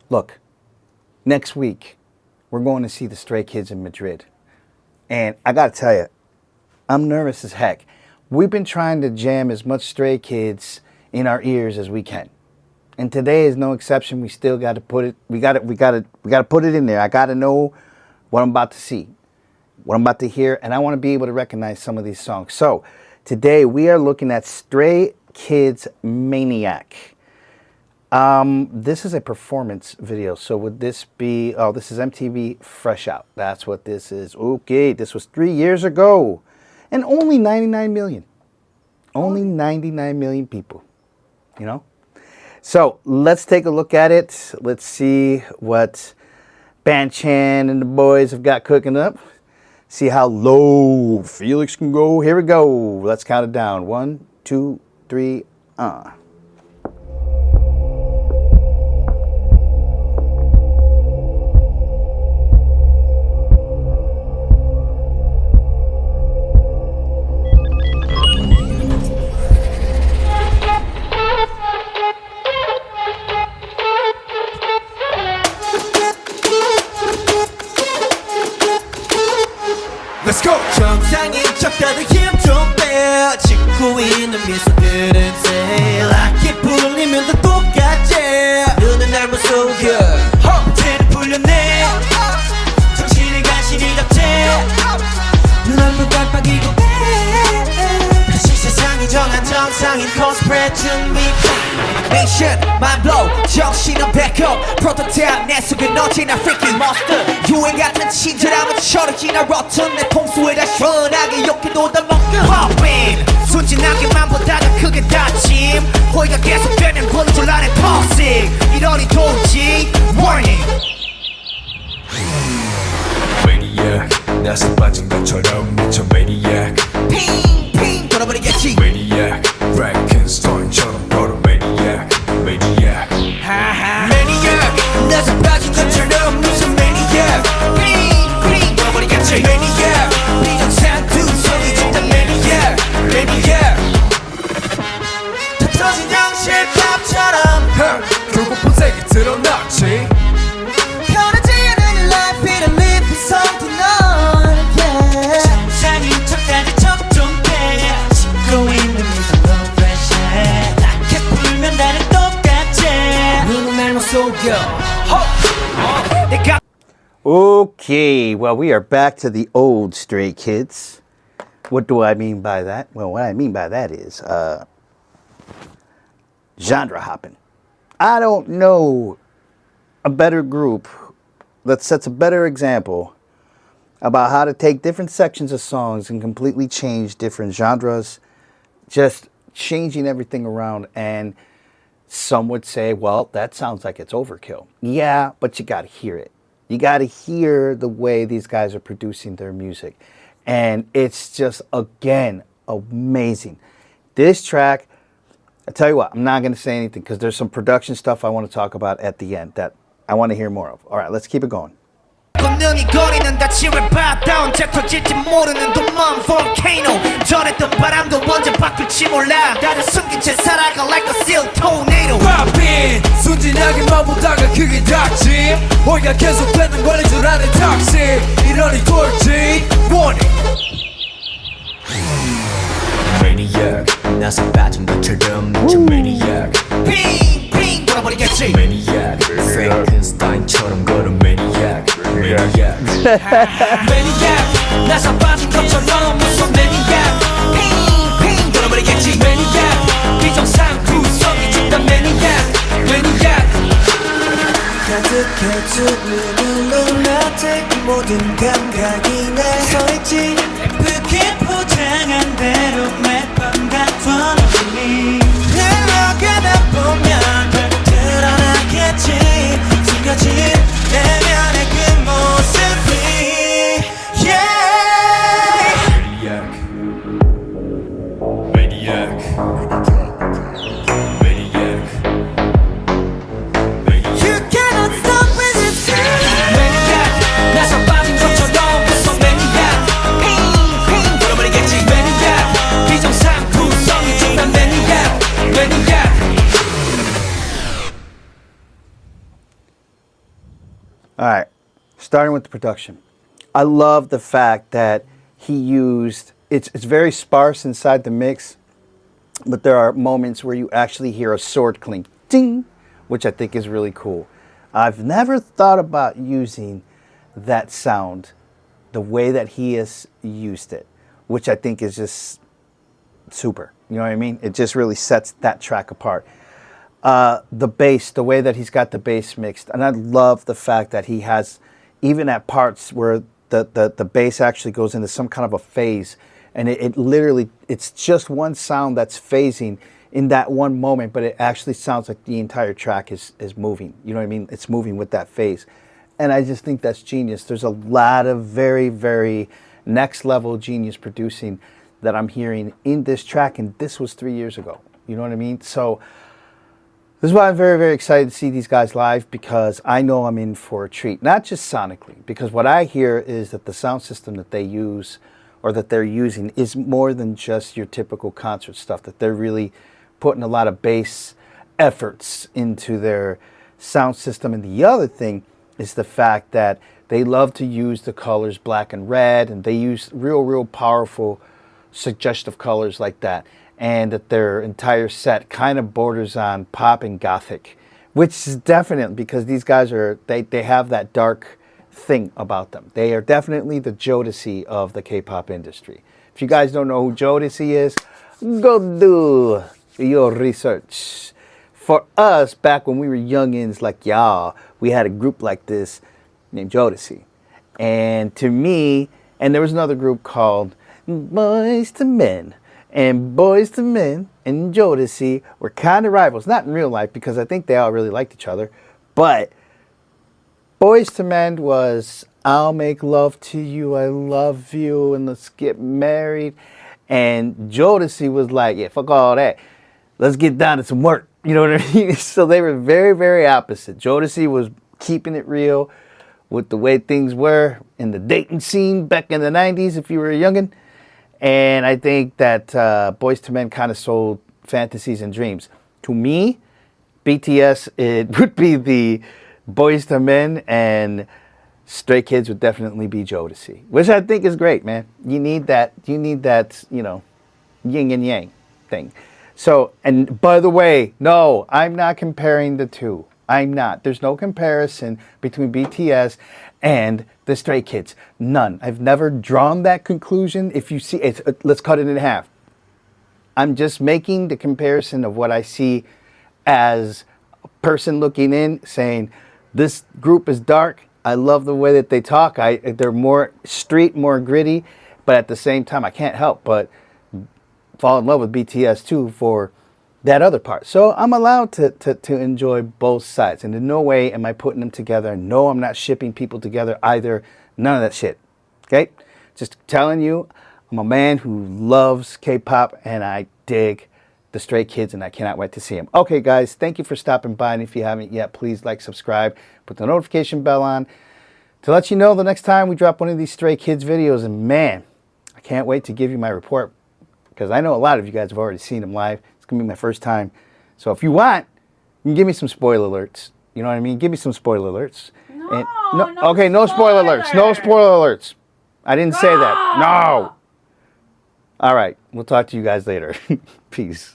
Look, next week, we're going to see the Stray Kids in Madrid. And I got to tell you, I'm nervous as heck. We've been trying to jam as much Stray Kids in our ears as we can. And today is no exception. We still got to put it, we got to put it in there. I got to know what I'm about to see, what I'm about to hear, and I want to be able to recognize some of these songs. So today we are looking at Stray Kids MANIAC. This is a performance video. So would this be, oh, this is MTV Fresh Out. That's what this is. Okay, this was 3 years ago. And only 99 million. Only 99 million people, you know? So let's take a look at it. Let's see what Banchan and the boys have got cooking up. See how low Felix can go. Here we go. Let's count it down. 1, 2, 3, Let's go! 정상인 척 다들 힘 좀 빼. 짓고 있는 미소들은 새 라켓 불리면 다 똑같지. 눈은 날 못 속여. 허벅지를 풀렸네. 정신을 간신히 잡지. 눈 한번 깜빡이고 빼. 다시 세상이 정한 정상인 코스프레 준비. Mission, mind blow, 정신은 백업. 프로토타입 내 속에 넣지 나 freaking monster. 유행 같은 친절함은 철없지 나 rotten. 내 통수에다 시원하게 욕해도 다 먹고 Pop in, 순진하게만 보다가 크게 다짐. 호의가 계속되는 분줄 안에 toxic. 이러니 도지 warning. Maniac, 나서 빠진 것처럼 미쳐 Maniac. 핑핑 돌아버리겠지. Maniac, Frankenstein처럼 걸어 Maniac. Maniac, Maniac, 나서 빠진 것처럼 미쳐 Maniac. 핑핑 돌아버리겠지. Maniac, 비정상 두성이 진짜 Maniac. Maniac, 다 터진 영실밥처럼 결국 본색이 드러났지. 편하지 않은 life 이런 live something on, yeah. 정상인 척 다들 척좀 빼. 짓고 있는 미소 no pressure. 라켓 불면 다들 똑같지. 눈은 날 못 속여. 내가 Okay, well, we are back to the old Stray Kids. What do I mean by that? Well, what I mean by that is genre hopping. I don't know a better group that sets a better example about how to take different sections of songs and completely change different genres, just changing everything around. And some would say, well, that sounds like it's overkill. Yeah, but you got to hear it. You got to hear the way these guys are producing their music. And it's just, again, amazing. This track, I tell you what, I'm not going to say anything because there's some production stuff I want to talk about at the end that I want to hear more of. All right, let's keep it going. 걷는이 거리는 다치를 받아 언제 터질지 모르는 도만 volcano. 전했던 바람도 언제 바뀔지 몰라. 다들 숨긴 채 살아가 like a seal tornado. Rapping, 순진하게만 보다가 크게 닥침. 호의가 계속되는 권리 줄 아는 toxic. 이러니 돌지 warning. Maniac, 나서 빠진 것처럼 미쳐 Maniac. 핑핑 돌아버리겠지. Maniac, Frankenstein처럼 걸어 Maniac. Maniac, Maniac, 나서 빠진 것처럼 무슨 Maniac. 핑핑 돌아버리겠지. Maniac, 비정상 구성이 진짜 Maniac. Maniac, 가득해 두 눈으로 나한테 모든 감각이 날 서있지. 예쁘게 포장한 대로 매일 밤 같던 우리 흘러가다 보면 결국 드러나겠지. 숨겨진 내면의 그 모습이 yeah. Maniac, Maniac, Maniac. You cannot stop with this Maniac, 나서 빠진 것처럼 무슨 Maniac. All right, starting with the production. I love the fact that he used, it's very sparse inside the mix, but there are moments where you actually hear a sword clink, ding, which I think is really cool. I've never thought about using that sound the way that he has used it, which I think is just super. You know what I mean? It just really sets that track apart. The bass, the way that he's got the bass mixed, and I love the fact that he has, even at parts where the bass actually goes into some kind of a phase, and it literally, it's just one sound that's phasing in that one moment, but it actually sounds like the entire track is moving. You know what I mean? It's moving with that phase. And I just think that's genius. There's a lot of very, very next level genius producing that I'm hearing in this track, and this was 3 years ago. You know what I mean? So this is why I'm very, very excited to see these guys live, because I know I'm in for a treat, not just sonically, because what I hear is that the sound system that they use or that they're using is more than just your typical concert stuff, that they're really putting a lot of bass efforts into their sound system. And the other thing is the fact that they love to use the colors black and red, and they use real powerful suggestive colors like that, and that their entire set kind of borders on pop and gothic, which is definitely because these guys are, they have that dark thing about them. They are definitely the Jodeci of the K-pop industry. If you guys don't know who Jodeci is, go do your research. For us, back when we were youngins like y'all, we had a group like this named Jodeci. And to me, and there was another group called Boys to Men. And Boys to Men and Jodeci were kind of rivals. Not in real life, because I think they all really liked each other. But Boys to Men was, I'll make love to you, I love you, and let's get married. And Jodeci was like, yeah, fuck all that. Let's get down to some work. You know what I mean? So they were very, very opposite. Jodeci was keeping it real with the way things were in the dating scene back in the 90s, if you were a youngin'. And I think that Boys to Men kind of sold fantasies and dreams. To me, BTS, it would be the Boys to Men, and Stray Kids would definitely be Jodeci, which I think is great, man. You need that, you know, yin and yang thing. So, and by the way, no, I'm not comparing the two. I'm not. There's no comparison between BTS and the Stray Kids. None. I've never drawn that conclusion. If you see it, let's cut it in half. I'm just making the comparison of what I see as a person looking in, saying, this group is dark. I love the way that they talk. They're more street, more gritty, but at the same time, I can't help but fall in love with BTS too for that other part. So I'm allowed to enjoy both sides, and in no way am I putting them together. No, I'm not shipping people together either. None of that shit. Okay? Just telling you, I'm a man who loves K-pop, and I dig the Stray Kids, and I cannot wait to see them. Okay, guys, thank you for stopping by, and if you haven't yet, please like, subscribe, put the notification bell on to let you know the next time we drop one of these Stray Kids videos. And man, I can't wait to give you my report, because I know a lot of you guys have already seen them live. It's going to be my first time. So if you want, you can give me some spoiler alerts. You know what I mean? Give me some spoiler alerts. No, okay, no spoiler alerts. No spoiler alerts. I didn't say that. No. All right. We'll talk to you guys later. Peace.